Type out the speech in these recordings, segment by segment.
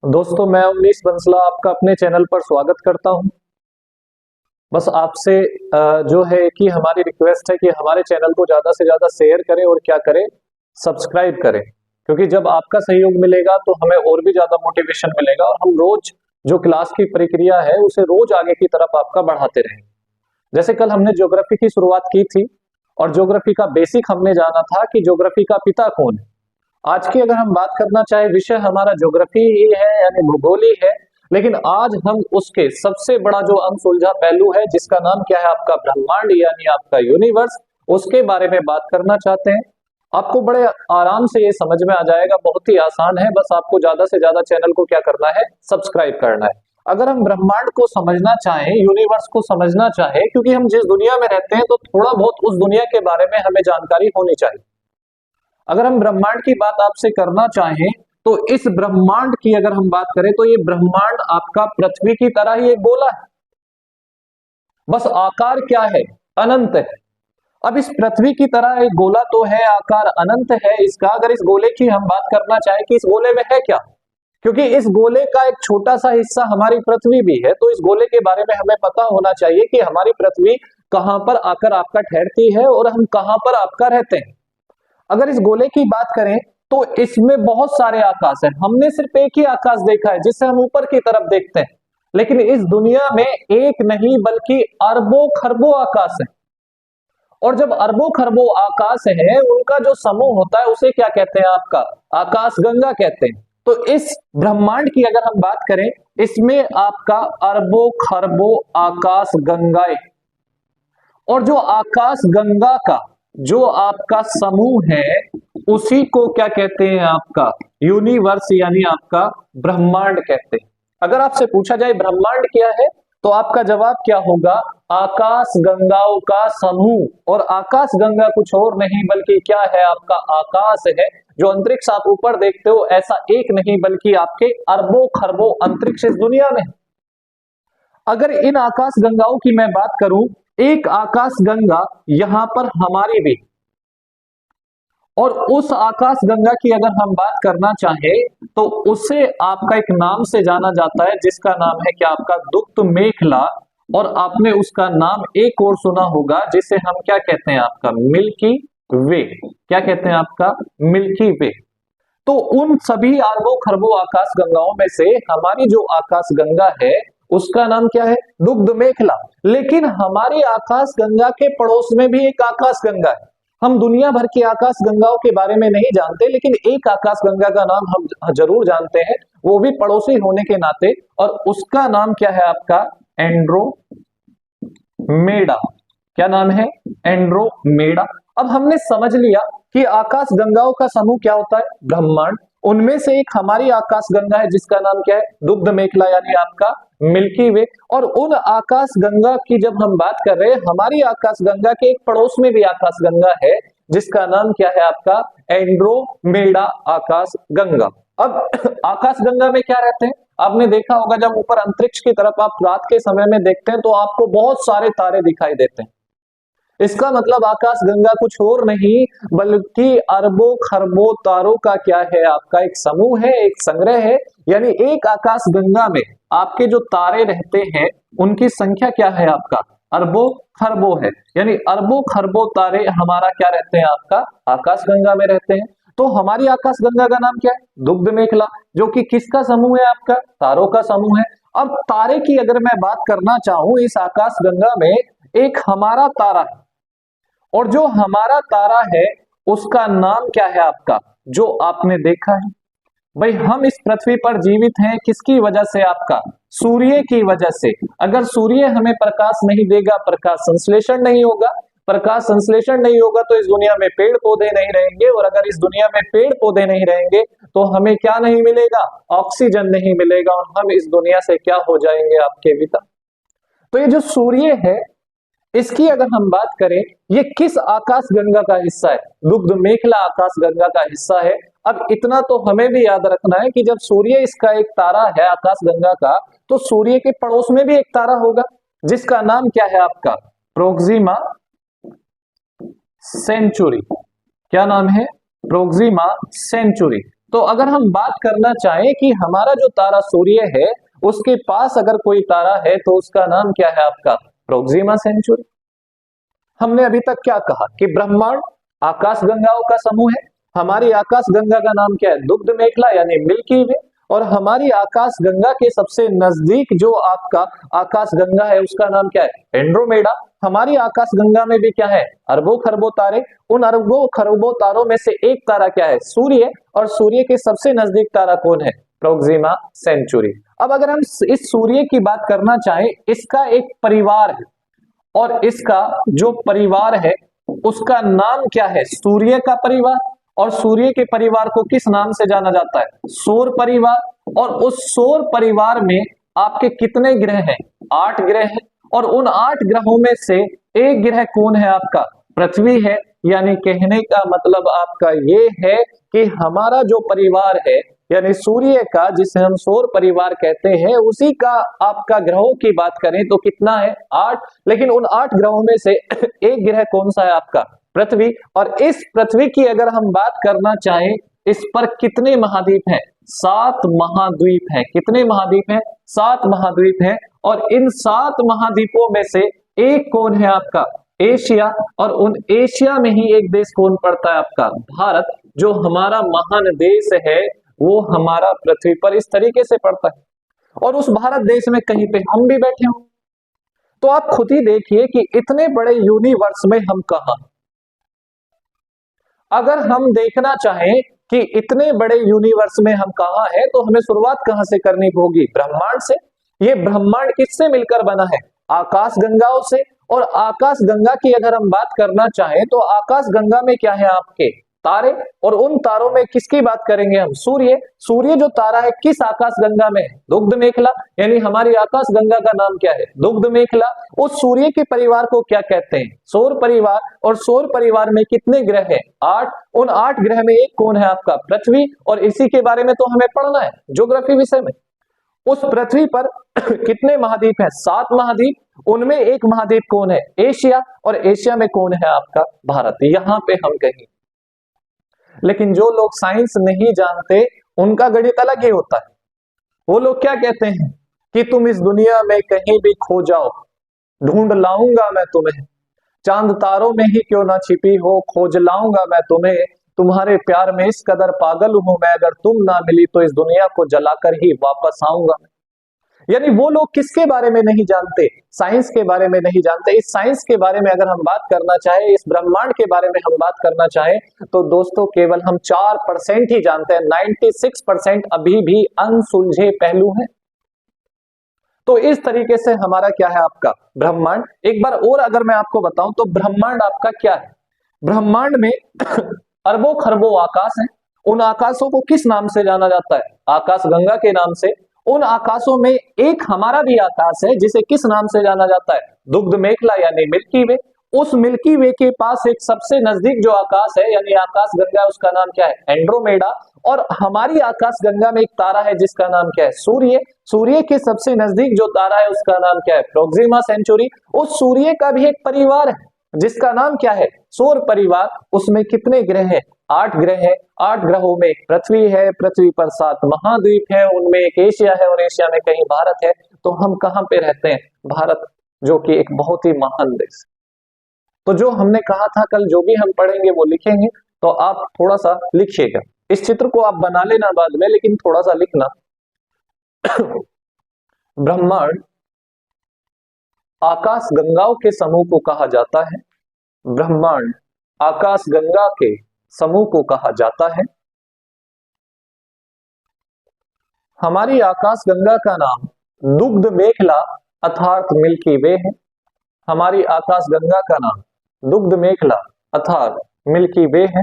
दोस्तों, मैं उन्नीस बंसला आपका अपने चैनल पर स्वागत करता हूं। बस आपसे जो है कि हमारी रिक्वेस्ट है कि हमारे चैनल को ज्यादा से ज्यादा शेयर करें और क्या करें, सब्सक्राइब करें, क्योंकि जब आपका सहयोग मिलेगा तो हमें और भी ज्यादा मोटिवेशन मिलेगा और हम रोज जो क्लास की प्रक्रिया है उसे रोज आगे की तरफ आपका बढ़ाते रहें। जैसे कल हमने ज्योग्राफी की शुरुआत की थी और ज्योग्राफी का बेसिक हमने जाना था कि ज्योग्राफी का पिता कौन है। आज की अगर हम बात करना चाहे, विषय हमारा ज्योग्राफी ही है यानी भूगोल ही है, लेकिन आज हम उसके सबसे बड़ा जो अनसुलझा पहलू है जिसका नाम क्या है, आपका ब्रह्मांड यानी आपका यूनिवर्स, उसके बारे में बात करना चाहते हैं। आपको बड़े आराम से ये समझ में आ जाएगा, बहुत ही आसान है। बस आपको ज्यादा से ज्यादा चैनल को क्या करना है, सब्सक्राइब करना है। अगर हम ब्रह्मांड को समझना चाहें, यूनिवर्स को समझना चाहें, क्योंकि हम जिस दुनिया में रहते हैं तो थोड़ा बहुत उस दुनिया के बारे में हमें जानकारी होनी चाहिए। अगर हम ब्रह्मांड की बात आपसे करना चाहें तो इस ब्रह्मांड की अगर हम बात करें तो ये ब्रह्मांड आपका पृथ्वी की तरह ही एक गोला है, बस आकार क्या है, अनंत है। अब इस पृथ्वी की तरह एक गोला तो है, आकार अनंत है इसका। अगर इस गोले की हम बात करना चाहें कि इस गोले में है क्या, क्योंकि इस गोले का एक छोटा सा हिस्सा हमारी पृथ्वी भी है, तो इस गोले के बारे में हमें पता होना चाहिए कि हमारी पृथ्वी कहां पर आकर आपका ठहरती है और हम कहां पर आपका रहते हैं। अगर इस गोले की बात करें तो इसमें बहुत सारे आकाश हैं। हमने सिर्फ एक ही आकाश देखा है जिससे हम ऊपर की तरफ देखते हैं, लेकिन इस दुनिया में एक नहीं बल्कि अरबों खरबों आकाश है। और जब अरबों खरबों आकाश है, उनका जो समूह होता है उसे क्या कहते हैं, आपका आकाश गंगा कहते हैं। तो इस ब्रह्मांड की अगर हम बात करें, इसमें आपका अरबों खरबों आकाश गंगाएं, और जो आकाश गंगा का जो आपका समूह है उसी को क्या कहते हैं, आपका यूनिवर्स यानी आपका ब्रह्मांड कहते हैं। अगर आपसे पूछा जाए ब्रह्मांड क्या है तो आपका जवाब क्या होगा, आकाश गंगाओं का समूह। और आकाश गंगा कुछ और नहीं बल्कि क्या है, आपका आकाश है। जो अंतरिक्ष आप ऊपर देखते हो ऐसा एक नहीं बल्कि आपके अरबों खरबों अंतरिक्ष इस दुनिया में। अगर इन आकाश गंगाओं की मैं बात करूं, एक आकाश गंगा यहां पर हमारी भी, और उस आकाश गंगा की अगर हम बात करना चाहें तो उसे आपका एक नाम से जाना जाता है जिसका नाम है क्या, आपका दुग्ध मेखला। और आपने उसका नाम एक और सुना होगा जिसे हम क्या कहते हैं, आपका मिल्की वे। क्या कहते हैं, आपका मिल्की वे। तो उन सभी अरबों खरबों आकाश गंगाओं में से हमारी जो आकाश गंगा है उसका नाम क्या है, दुग्ध मेखला। लेकिन हमारी आकाश गंगा के पड़ोस में भी एक आकाश गंगा है। हम दुनिया भर की आकाश गंगाओं के बारे में नहीं जानते, लेकिन एक आकाश गंगा का नाम हम जरूर जानते हैं, वो भी पड़ोसी होने के नाते, और उसका नाम क्या है, आपका एंड्रोमेडा। क्या नाम है, एंड्रोमेडा। अब हमने समझ लिया कि आकाश गंगाओं का समूह क्या होता है, ब्रह्मांड। उनमें से एक हमारी आकाश गंगा है जिसका नाम क्या है, दुग्ध मेखला यानी आपका मिल्की वे। और उन आकाश गंगा की जब हम बात कर रहे हैं, हमारी आकाश गंगा के एक पड़ोस में भी आकाश गंगा है जिसका नाम क्या है, आपका एंड्रोमेडा आकाश गंगा। अब आकाश गंगा में क्या रहते हैं, आपने देखा होगा जब ऊपर अंतरिक्ष की तरफ आप रात के समय में देखते हैं तो आपको बहुत सारे तारे दिखाई देते हैं। इसका मतलब आकाश गंगा कुछ और नहीं बल्कि अरबों खरबों तारों का क्या है, आपका एक समूह है, एक संग्रह है। यानी एक आकाश गंगा में आपके जो तारे रहते हैं उनकी संख्या क्या है, आपका अरबों खरबों है। यानी अरबों खरबों तारे हमारा क्या रहते हैं, आपका आकाश गंगा में रहते हैं। तो हमारी आकाश गंगा का नाम क्या है, दुग्ध मेखला, जो कि किसका समूह है, आपका तारों का समूह है। अब तारे की अगर मैं बात करना चाहूं, इस आकाश गंगा में एक हमारा तारा है, और जो हमारा तारा है उसका नाम क्या है, आपका जो आपने देखा है। भाई हम इस पृथ्वी पर जीवित हैं किसकी वजह से, आपका सूर्य की वजह से। अगर सूर्य हमें प्रकाश नहीं देगा, प्रकाश संश्लेषण नहीं होगा, प्रकाश संश्लेषण नहीं होगा तो इस दुनिया में पेड़ पौधे नहीं रहेंगे, और अगर इस दुनिया में पेड़ पौधे नहीं रहेंगे तो हमें क्या नहीं मिलेगा, ऑक्सीजन नहीं मिलेगा, और हम इस दुनिया से क्या हो जाएंगे, आपके विदा। तो ये जो सूर्य है इसकी अगर हम बात करें, ये किस आकाश गंगा का हिस्सा है, दुग्ध मेखला आकाश गंगा का हिस्सा है। अब इतना तो हमें भी याद रखना है कि जब सूर्य इसका एक तारा है आकाश गंगा का, तो सूर्य के पड़ोस में भी एक तारा होगा जिसका नाम क्या है, आपका प्रोक्सिमा सेंचुरी। क्या नाम है, प्रोक्सिमा सेंचुरी। तो अगर हम बात करना चाहें कि हमारा जो तारा सूर्य है उसके पास अगर कोई तारा है तो उसका नाम क्या है आपका? Proxima Centauri. हमने अभी तक क्या कहा कि ब्रह्मांड आकाश गंगाओं का समूह है। हमारी आकाश गंगा का नाम क्या है? दुग्ध मेखला यानी मिल्की वे। और हमारी आकाश गंगा के सबसे नजदीक जो आपका आकाश गंगा है उसका नाम क्या है? एंड्रोमेडा। हमारी आकाश गंगा में भी क्या है? अरबों खरबों तारे। उन अरबों खरबों तारों में से एक तारा क्या है? सूर्य। और सूर्य के सबसे नजदीक तारा कौन है? Proxima Centauri. अब अगर हम इस सूर्य की बात करना चाहें, इसका एक परिवार है और इसका जो परिवार है उसका नाम क्या है? सूर्य का परिवार। और सूर्य के परिवार को किस नाम से जाना जाता है? सौर परिवार। और उस सौर परिवार में आपके कितने ग्रह हैं? 8 ग्रह हैं। और उन 8 ग्रहों में से एक ग्रह कौन है आपका? पृथ्वी है। यानी कहने का मतलब आपका ये है कि हमारा जो परिवार है यानी सूर्य का, जिसे हम सौर परिवार कहते हैं, उसी का आपका ग्रहों की बात करें तो कितना है? 8। लेकिन उन 8 ग्रहों में से एक ग्रह कौन सा है आपका? पृथ्वी। और इस पृथ्वी की अगर हम बात करना चाहें, इस पर कितने महाद्वीप हैं? 7 महाद्वीप हैं। कितने महाद्वीप हैं? 7 महाद्वीप हैं। और इन 7 महाद्वीपों में से एक कौन है आपका? एशिया। और उन एशिया में ही एक देश कौन पड़ता है आपका? भारत। जो हमारा महान देश है वो हमारा पृथ्वी पर इस तरीके से पड़ता है। और उस भारत देश में कहीं पे हम भी बैठे हो। तो आप खुद ही देखिए कि इतने बड़े यूनिवर्स में हम कहां। अगर हम देखना चाहें कि इतने बड़े यूनिवर्स में हम कहां हैं तो हमें शुरुआत कहां से करनी होगी? ब्रह्मांड से। ये ब्रह्मांड किससे मिलकर बना है? आकाश गंगाओं से। और आकाश गंगा की अगर हम बात करना चाहें तो आकाश गंगा में क्या है आपके? तारे। और उन तारों में किसकी बात करेंगे हम? सूर्य। सूर्य जो तारा है किस आकाश गंगा में है? दुग्ध मेखला। यानी हमारी आकाश गंगा का नाम क्या है? दुग्ध मेखला। उस सूर्य के परिवार को क्या कहते हैं? सौर परिवार। और सौर परिवार में कितने ग्रह हैं? 8। उन 8 ग्रह में एक कौन है आपका? पृथ्वी। और इसी के बारे में तो हमें पढ़ना है ज्योग्राफी विषय में। उस पृथ्वी पर कितने महाद्वीप हैं? 7 महाद्वीप। उनमें एक महाद्वीप कौन है? एशिया। और एशिया में कौन है आपका? भारत। यहां पे हम कहीं। लेकिन जो लोग साइंस नहीं जानते उनका गणित अलग ही होता है। वो लोग क्या कहते हैं कि तुम इस दुनिया में कहीं भी खो जाओ, ढूंढ लाऊंगा मैं तुम्हें। चांद तारों में ही क्यों ना छिपी हो, खोज लाऊंगा मैं तुम्हें। तुम्हारे प्यार में इस कदर पागल हूं मैं, अगर तुम ना मिली तो इस दुनिया को जलाकर ही वापस आऊंगा। यानी वो लोग किसके बारे में नहीं जानते? साइंस के बारे में नहीं जानते। इस साइंस के बारे में अगर हम बात करना चाहें, इस ब्रह्मांड के बारे में हम बात करना चाहें तो दोस्तों केवल हम 4% ही जानते हैं। 96% अभी भी अनसुलझे पहलू हैं। तो इस तरीके से हमारा क्या है आपका? ब्रह्मांड। एक बार और अगर मैं आपको बताऊं तो ब्रह्मांड आपका क्या है? ब्रह्मांड में अरबों खरबों आकाश हैं। उन आकाशों को किस नाम से जाना जाता है? आकाश गंगा के नाम से। उन आकाशों में एक हमारा भी आकाश है जिसे किस नाम से जाना जाता है? दुग्ध मेखला यानी मिल्की वे। उस मिल्की वे के पास एक सबसे नजदीक जो आकाश है यानी आकाश गंगा, उसका नाम क्या है? एंड्रोमेडा। और हमारी आकाश गंगा में एक तारा है जिसका नाम क्या है? सूर्य। सूर्य के सबसे नजदीक जो तारा है उसका नाम क्या है? Proxima Centauri. उस सूर्य का भी एक परिवार है जिसका नाम क्या है? सौर परिवार। उसमें कितने ग्रह हैं? 8 ग्रह हैं। 8 ग्रहों में एक पृथ्वी है। पृथ्वी पर 7 महाद्वीप है। उनमें एक एशिया है और एशिया में कहीं भारत है। तो हम कहां पे रहते हैं? भारत, जो कि एक बहुत ही महान देश। तो जो हमने कहा था कल जो भी हम पढ़ेंगे वो लिखेंगे। तो आप थोड़ा सा लिखिएगा। इस चित्र को आप बना लेना बाद में, लेकिन थोड़ा सा लिखना। ब्रह्मांड आकाश गंगाओं के समूह को कहा जाता है। ब्रह्मांड आकाश गंगा के समूह को कहा जाता है। हमारी आकाश गंगा का नाम दुग्ध मेखला अर्थात मिल्की वे है। हमारी आकाश गंगा का नाम दुग्ध मेखला अर्थात मिल्की वे है।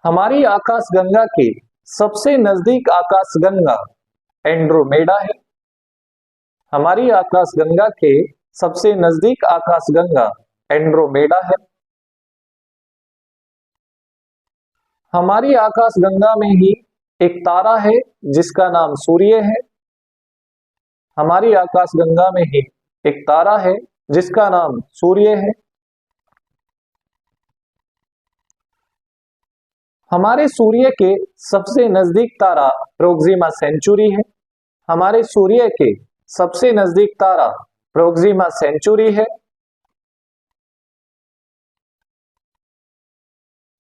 हमारी आकाश गंगा की सबसे नजदीक आकाश गंगा एंड्रोमेडा है। हमारी आकाश गंगा के सबसे नजदीक आकाश गंगा एंड्रोमेडा है। हमारी आकाश गंगा में ही एक तारा है जिसका नाम सूर्य है। हमारी आकाश गंगा में ही एक तारा है जिसका नाम सूर्य है। हमारे सूर्य के सबसे नजदीक तारा प्रोक्सिमा सेंचुरी है। हमारे सूर्य के सबसे नजदीक तारा प्रोक्सिमा सेंचुरी है।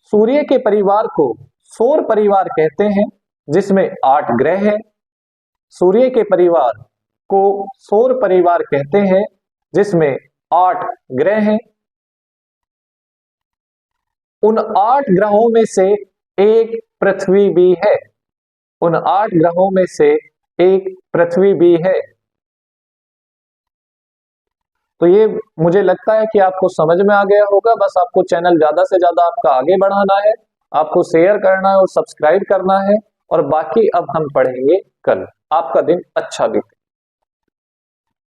सूर्य के परिवार को सौर परिवार कहते हैं, जिसमें 8 ग्रह हैं। सूर्य के परिवार को सौर परिवार कहते हैं, जिसमें 8 ग्रह हैं। उन 8 ग्रहों में से एक पृथ्वी भी है। उन 8 ग्रहों में से एक पृथ्वी भी है। तो ये मुझे लगता है कि आपको समझ में आ गया होगा। बस आपको चैनल ज्यादा से ज्यादा आपका आगे बढ़ाना है, आपको शेयर करना है और सब्सक्राइब करना है। और बाकी अब हम पढ़ेंगे कल। आपका दिन अच्छा बीते।